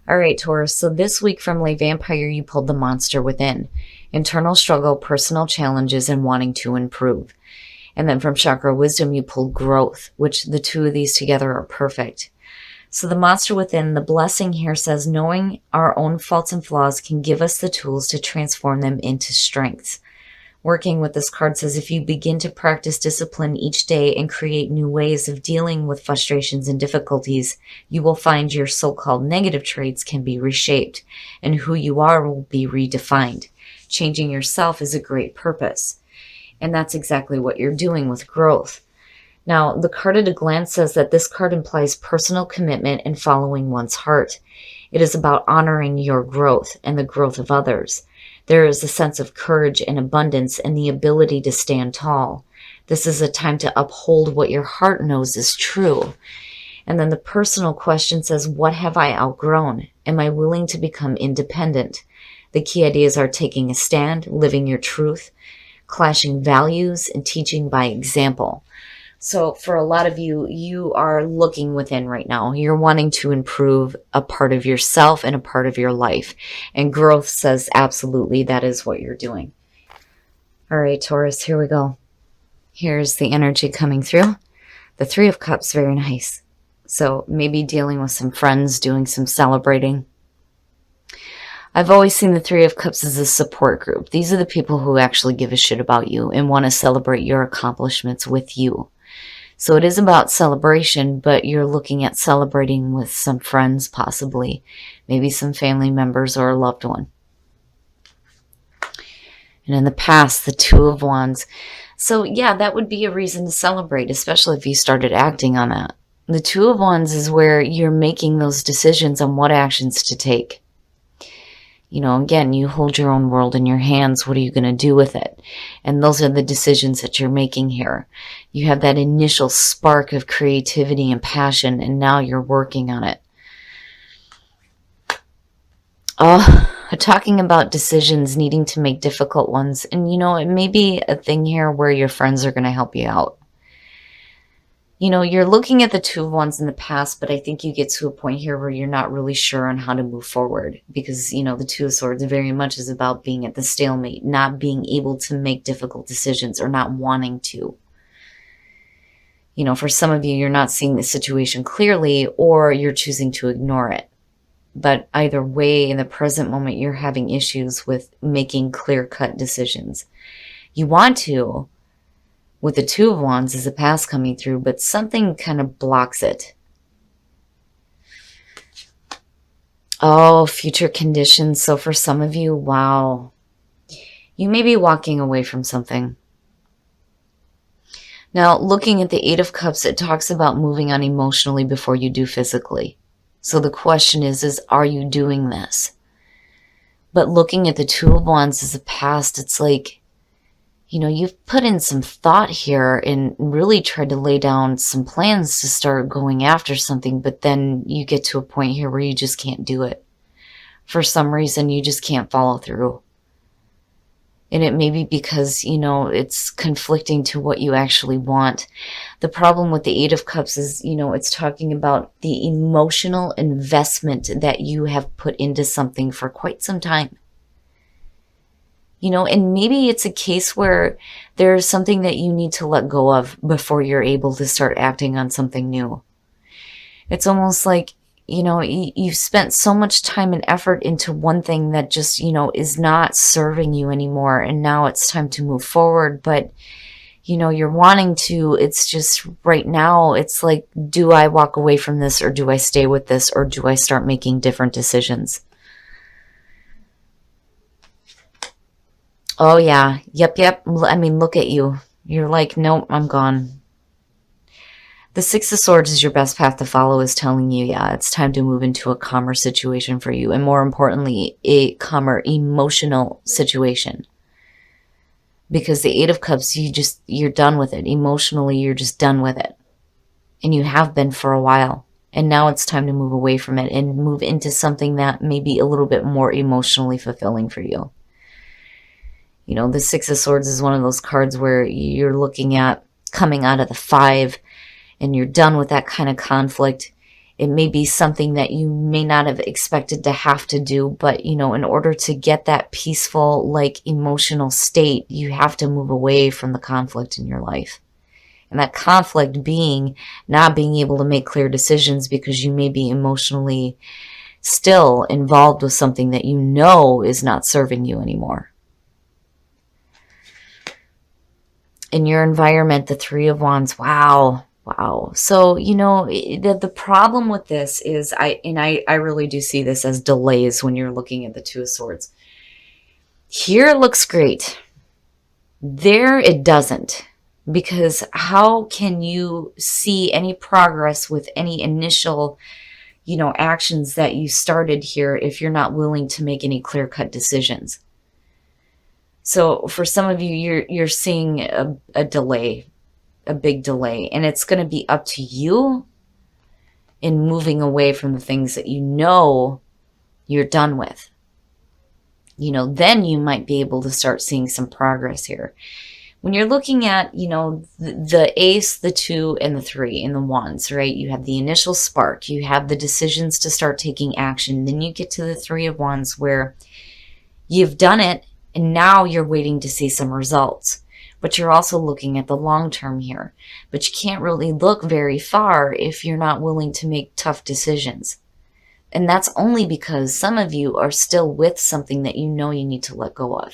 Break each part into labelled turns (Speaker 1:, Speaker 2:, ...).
Speaker 1: All right, Taurus. So this week from Lay Vampire, you pulled the monster within. Internal struggle, personal challenges, and wanting to improve. And then from Chakra Wisdom, you pulled growth, which the two of these together are perfect. So the monster within, the blessing here says, knowing our own faults and flaws can give us the tools to transform them into strengths. Working with this card says, if you begin to practice discipline each day and create new ways of dealing with frustrations and difficulties, you will find your so-called negative traits can be reshaped and who you are will be redefined. Changing yourself is a great purpose. And that's exactly what you're doing with growth. Now, the card at a glance says that this card implies personal commitment and following one's heart. It is about honoring your growth and the growth of others. There is a sense of courage and abundance and the ability to stand tall. This is a time to uphold what your heart knows is true. And then the personal question says, what have I outgrown? Am I willing to become independent? The key ideas are taking a stand, living your truth, clashing values, and teaching by example. So for a lot of you, you are looking within right now. You're wanting to improve a part of yourself and a part of your life. And growth says absolutely that is what you're doing. All right, Taurus, here we go. Here's the energy coming through. The Three of Cups, very nice. So maybe dealing with some friends, doing some celebrating. I've always seen the Three of Cups as a support group. These are the people who actually give a shit about you and want to celebrate your accomplishments with you. So it is about celebration, but you're looking at celebrating with some friends possibly, maybe some family members or a loved one. And in the past, the Two of Wands. So yeah, that would be a reason to celebrate, especially if you started acting on that. The Two of Wands is where you're making those decisions on what actions to take. You know, again, you hold your own world in your hands. What are you going to do with it? And those are the decisions that you're making here. You have that initial spark of creativity and passion, and now you're working on it. Oh, talking about decisions, needing to make difficult ones. And, you know, it may be a thing here where your friends are going to help you out. You know, you're looking at the Two of Wands in the past, but I think you get to a point here where you're not really sure on how to move forward because, you know, the Two of Swords very much is about being at the stalemate, not being able to make difficult decisions or not wanting to. You know, for some of you, you're not seeing the situation clearly or you're choosing to ignore it. But either way, in the present moment, you're having issues with making clear-cut decisions. You want to, with the Two of Wands is the past coming through, but something kind of blocks it. Oh, future conditions. So for some of you, wow, you may be walking away from something. Now, looking at the Eight of Cups, it talks about moving on emotionally before you do physically. So the question is are you doing this? But looking at the Two of Wands as the past, it's like, you know, you've put in some thought here and really tried to lay down some plans to start going after something, but then you get to a point here where you just can't do it. For some reason, you just can't follow through. And it may be because, you know, it's conflicting to what you actually want. The problem with the Eight of Cups is, you know, it's talking about the emotional investment that you have put into something for quite some time. You know, and maybe it's a case where there's something that you need to let go of before you're able to start acting on something new. It's almost like, you know, you've spent so much time and effort into one thing that just, you know, is not serving you anymore. And now it's time to move forward. But, you know, you're wanting to, it's just right now, it's like, do I walk away from this or do I stay with this or do I start making different decisions? Oh, yeah. Yep. I mean, look at you. You're like, nope, I'm gone. The Six of Swords is your best path to follow, is telling you, yeah, it's time to move into a calmer situation for you. And more importantly, a calmer emotional situation. Because the Eight of Cups, you're done with it. Emotionally, you're just done with it. And you have been for a while. And now it's time to move away from it and move into something that may be a little bit more emotionally fulfilling for you. You know, the Six of Swords is one of those cards where you're looking at coming out of the Five and you're done with that kind of conflict It may be something that you may not have expected to have to do, but, in order to get that peaceful, like, emotional state, you have to move away from the conflict in your life. And that conflict being not being able to make clear decisions because you may be emotionally still involved with something that you know is not serving you anymore. In your environment, the Three of Wands, wow. So, the problem with this is I really do see this as delays when you're looking at the Two of Swords. Here it looks great. There it doesn't. Because how can you see any progress with any initial, actions that you started here if you're not willing to make any clear-cut decisions? So for some of you, you're seeing a delay, a big delay, and it's going to be up to you in moving away from the things that you're done with. Then you might be able to start seeing some progress here. When you're looking at, the Ace, the Two, and the Three, and the Wands, right? You have the initial spark. You have the decisions to start taking action. Then you get to the Three of Wands where you've done it, and now you're waiting to see some results. But you're also looking at the long term here. But you can't really look very far if you're not willing to make tough decisions. And that's only because some of you are still with something that you need to let go of.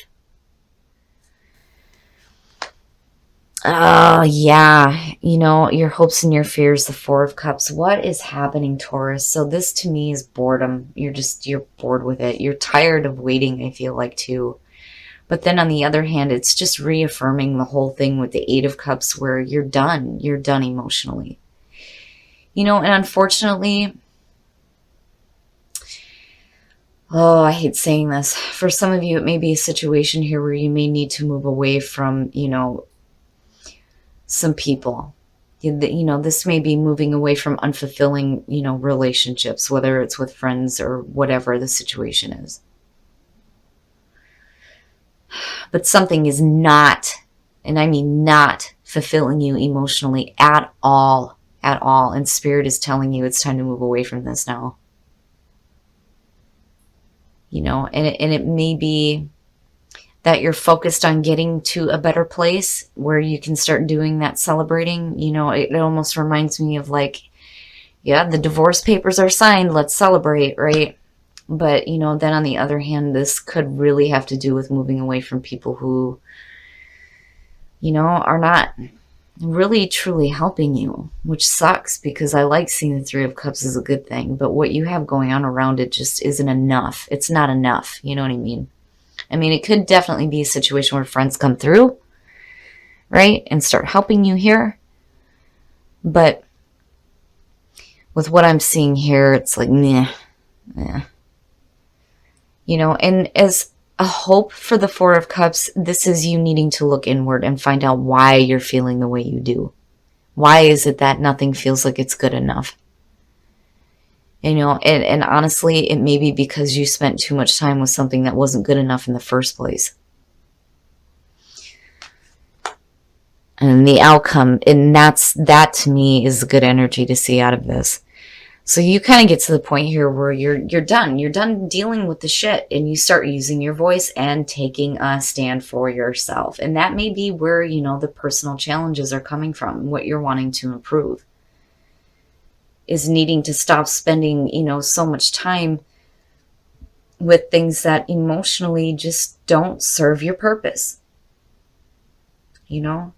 Speaker 1: Yeah, your hopes and your fears, the Four of Cups. What is happening, Taurus? So this to me is boredom. You're bored with it. You're tired of waiting, I feel like, too. But then on the other hand, it's just reaffirming the whole thing with the Eight of Cups where you're done. You're done emotionally. And unfortunately, I hate saying this. For some of you, it may be a situation here where you may need to move away from, some people. This may be moving away from unfulfilling, relationships, whether it's with friends or whatever the situation is. But something is not, and I mean not, fulfilling you emotionally at all. And Spirit is telling you it's time to move away from this now. And it may be that you're focused on getting to a better place where you can start doing that celebrating. It almost reminds me of like, yeah, the divorce papers are signed, let's celebrate, right? But, then on the other hand, this could really have to do with moving away from people who, are not really truly helping you, which sucks because I like seeing the Three of Cups as a good thing, but what you have going on around it just isn't enough. It's not enough. You know what I mean? It could definitely be a situation where friends come through, right, and start helping you here. But with what I'm seeing here, it's like, meh. And as a hope for the Four of Cups, this is you needing to look inward and find out why you're feeling the way you do. Why is it that nothing feels like it's good enough? And honestly, it may be because you spent too much time with something that wasn't good enough in the first place. And the outcome, and that to me is good energy to see out of this. So you kind of get to the point here where you're done. You're done dealing with the shit, and you start using your voice and taking a stand for yourself. And that may be where, the personal challenges are coming from, what you're wanting to improve. Is needing to stop spending, so much time with things that emotionally just don't serve your purpose. You're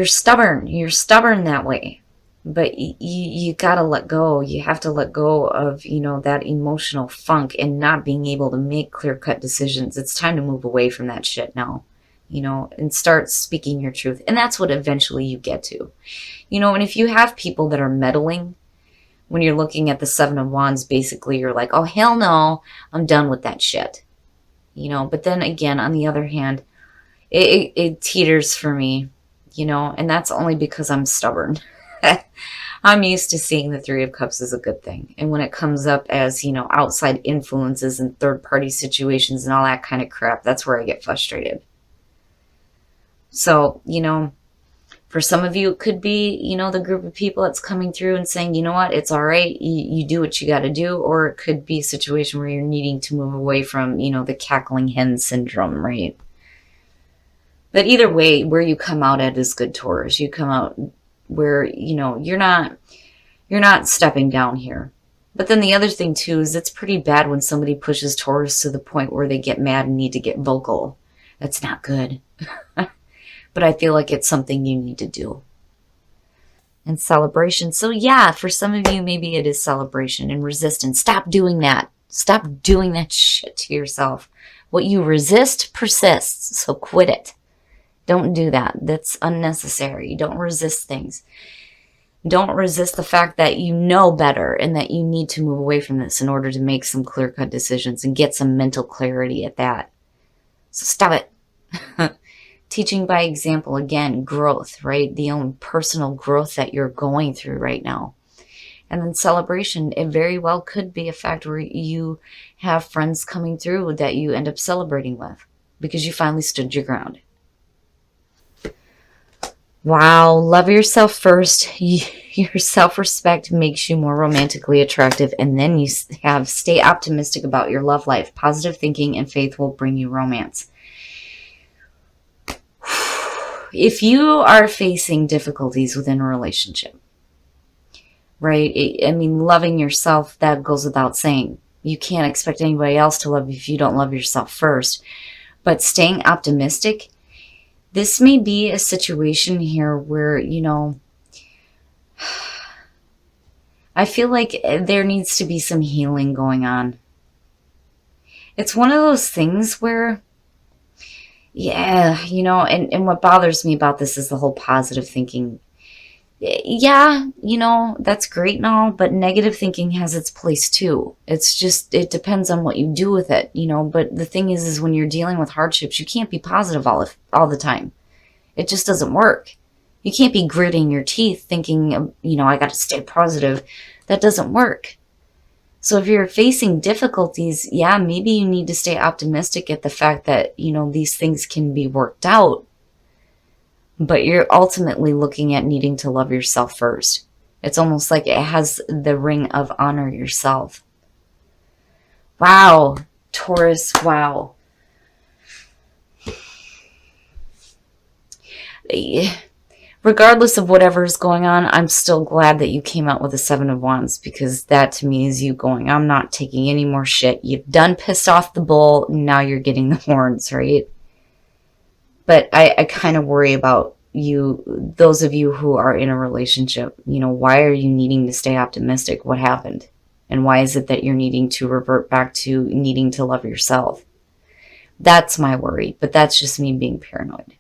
Speaker 1: stubborn. You're stubborn that way. But you gotta let go. You have to let go of, that emotional funk and not being able to make clear-cut decisions. It's time to move away from that shit now. And start speaking your truth. And that's what eventually you get to. And if you have people that are meddling, when you're looking at the Seven of Wands, basically you're like, oh, hell no, I'm done with that shit. But then again, on the other hand, it teeters for me, and that's only because I'm stubborn. I'm used to seeing the Three of Cups as a good thing. And when it comes up as, outside influences and third-party situations and all that kind of crap, that's where I get frustrated. So, For some of you, it could be, the group of people that's coming through and saying, you know what, it's all right. You do what you got to do. Or it could be a situation where you're needing to move away from, the cackling hen syndrome, right? But either way, where you come out at is good, Taurus. You come out where, you're not stepping down here. But then the other thing too is it's pretty bad when somebody pushes Taurus to the point where they get mad and need to get vocal. That's not good. But I feel like it's something you need to do. And celebration. So yeah, for some of you, maybe it is celebration and resistance. Stop doing that. Stop doing that shit to yourself. What you resist persists. So quit it. Don't do that. That's unnecessary. Don't resist things. Don't resist the fact that you know better and that you need to move away from this in order to make some clear-cut decisions and get some mental clarity at that. So stop it. Teaching by example, again, growth, right? The own personal growth that you're going through right now. And then celebration, it very well could be a fact where you have friends coming through that you end up celebrating with because you finally stood your ground. Wow, love yourself first. Your self-respect makes you more romantically attractive, and then you have stay optimistic about your love life. Positive thinking and faith will bring you romance. If you are facing difficulties within a relationship, right? Loving yourself, that goes without saying. You can't expect anybody else to love you if you don't love yourself first. But staying optimistic, this may be a situation here where, I feel like there needs to be some healing going on. It's one of those things where, yeah, and what bothers me about this is the whole positive thinking. Yeah, that's great and all, but negative thinking has its place too. It's just, it depends on what you do with it, but the thing is when you're dealing with hardships, you can't be positive all the time. It just doesn't work. You can't be gritting your teeth thinking, I got to stay positive. That doesn't work. So if you're facing difficulties, yeah, maybe you need to stay optimistic at the fact that, these things can be worked out. But you're ultimately looking at needing to love yourself first. It's almost like it has the ring of honor yourself. Wow, Taurus, wow. Regardless of whatever is going on, I'm still glad that you came out with a 7 of Wands, because that to me is you going, I'm not taking any more shit. You've done pissed off the bull. Now you're getting the horns, right? But I kind of worry about you, those of you who are in a relationship. Why are you needing to stay optimistic? What happened? And why is it that you're needing to revert back to needing to love yourself? That's my worry, but that's just me being paranoid.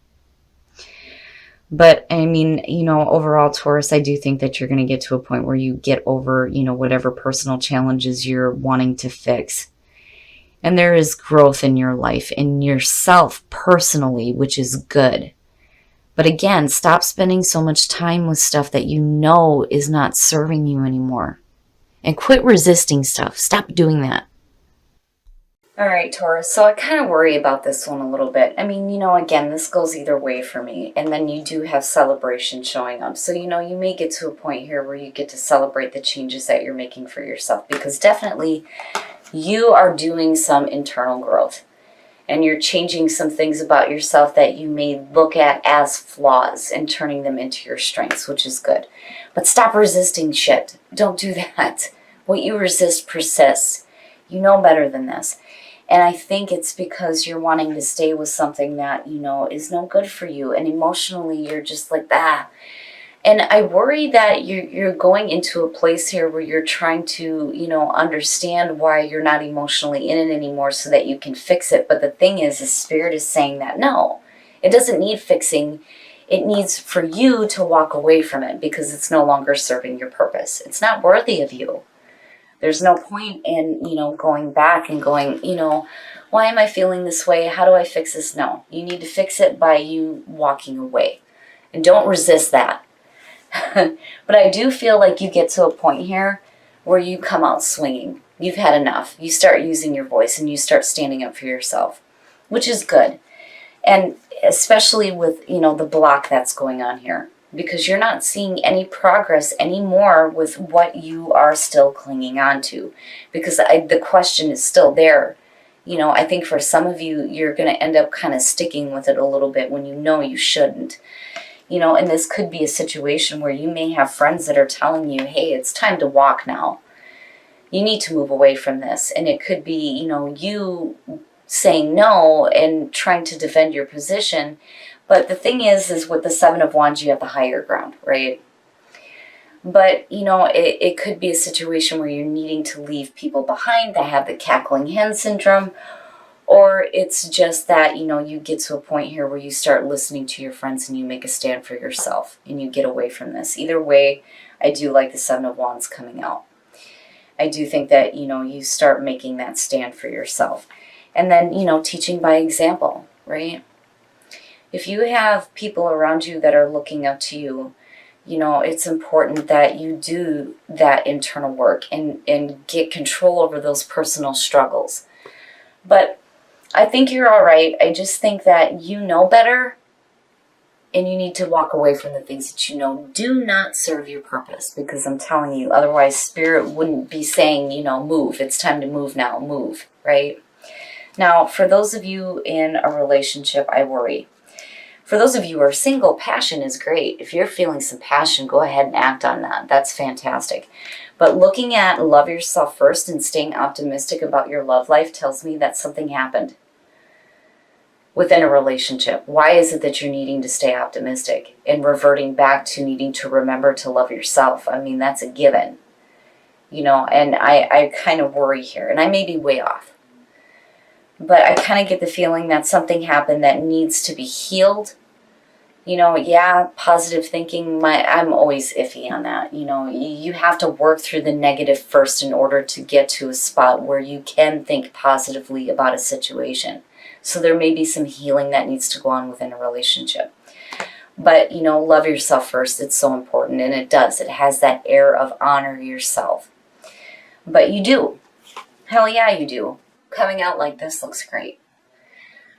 Speaker 1: But overall, Taurus, I do think that you're going to get to a point where you get over, whatever personal challenges you're wanting to fix. And there is growth in your life, in yourself personally, which is good. But again, stop spending so much time with stuff that is not serving you anymore. And quit resisting stuff. Stop doing that. All right, Taurus, so I kind of worry about this one a little bit. Again, this goes either way for me. And then you do have celebration showing up. So, you may get to a point here where you get to celebrate the changes that you're making for yourself. Because definitely you are doing some internal growth. And you're changing some things about yourself that you may look at as flaws and turning them into your strengths, which is good. But stop resisting shit. Don't do that. What you resist persists. You know better than this. And I think it's because you're wanting to stay with something that, is no good for you. And emotionally, you're just like, ah. And I worry that you're going into a place here where you're trying to, understand why you're not emotionally in it anymore so that you can fix it. But the thing is, the spirit is saying that, no, it doesn't need fixing. It needs for you to walk away from it because it's no longer serving your purpose. It's not worthy of you. There's no point in, going back and going, why am I feeling this way? How do I fix this? No, you need to fix it by you walking away. And don't resist that. But I do feel like you get to a point here where you come out swinging. You've had enough. You start using your voice and you start standing up for yourself, which is good. And especially with, the block that's going on here. because you're not seeing any progress anymore with what you are still clinging on to, because the question is still there. I think for some of you, you're going to end up kind of sticking with it a little bit when you know you shouldn't. And this could be a situation where you may have friends that are telling you, hey, it's time to walk now. You need to move away from this. And it could be, you saying no and trying to defend your position. But the thing is with the Seven of Wands, you have the higher ground, right? But, it could be a situation where you're needing to leave people behind that have the cackling hen syndrome. Or it's just that, you get to a point here where you start listening to your friends and you make a stand for yourself and you get away from this. Either way, I do like the Seven of Wands coming out. I do think that, you start making that stand for yourself. And then, teaching by example, right? If you have people around you that are looking up to you, it's important that you do that internal work and get control over those personal struggles. But I think you're all right. I just think that you know better, and you need to walk away from the things that you know do not serve your purpose, because I'm telling you, otherwise Spirit wouldn't be saying, move. It's time to move now. Move, right? Now, for those of you in a relationship, I worry. For those of you who are single, passion is great. If you're feeling some passion, go ahead and act on that. That's fantastic. But looking at love yourself first and staying optimistic about your love life tells me that something happened within a relationship. Why is it that you're needing to stay optimistic and reverting back to needing to remember to love yourself? I mean, that's a given, and I kind of worry here, and I may be way off. But I kind of get the feeling that something happened that needs to be healed. Positive thinking, I'm always iffy on that. You have to work through the negative first in order to get to a spot where you can think positively about a situation. So there may be some healing that needs to go on within a relationship. But, love yourself first. It's so important, and it does. It has that air of honor yourself. But you do. Hell yeah, you do. Coming out like this looks great.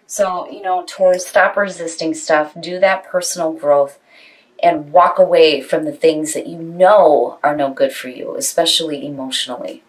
Speaker 1: So, Taurus, stop resisting stuff, do that personal growth, and walk away from the things that you know are no good for you, especially emotionally.